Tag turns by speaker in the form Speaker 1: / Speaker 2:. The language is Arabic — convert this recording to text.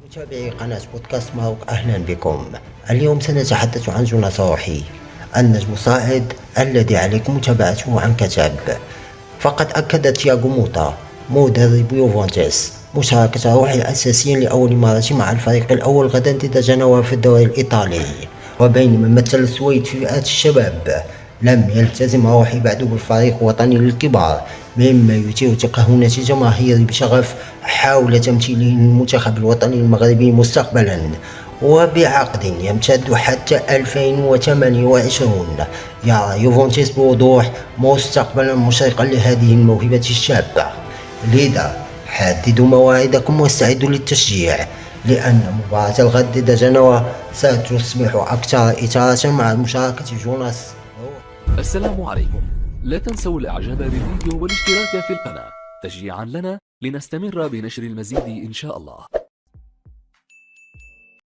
Speaker 1: متابعي قناة بودكاست ماروك، أهلا بكم. اليوم سنتحدث عن جوناس روحي، النجم الصاعد الذي عليكم متابعته عن كثب. فقد أكد تياغو موتا مدرب يوفنتوس مشاركة روحي الأساسية لأول مرة مع الفريق الأول غدا ضد جنوا في الدوري الإيطالي. وبينما مثل السويد في فئات الشباب، لم يلتزم روحي بعد بالفريق الوطني للكبار، مما يثير تكهنات الجماهير بشغف حول تمثيله للمنتخب الوطني المغربي مستقبلا، وبعقد يمتد حتى 2028. يرى يوفنتوس بوضوح مستقبلا مشرقا لهذه الموهبة الشابة. لذا حددوا مواعيدكم واستعدوا للتشجيع، لأن مباراة الغد ضد جنوا ستصبح أكثر إثارة مع مشاركة جوناس.
Speaker 2: السلام عليكم. لا تنسوا الاعجاب بالفيديو والاشتراك في القناة تشجيعا لنا لنستمر بنشر المزيد إن شاء الله.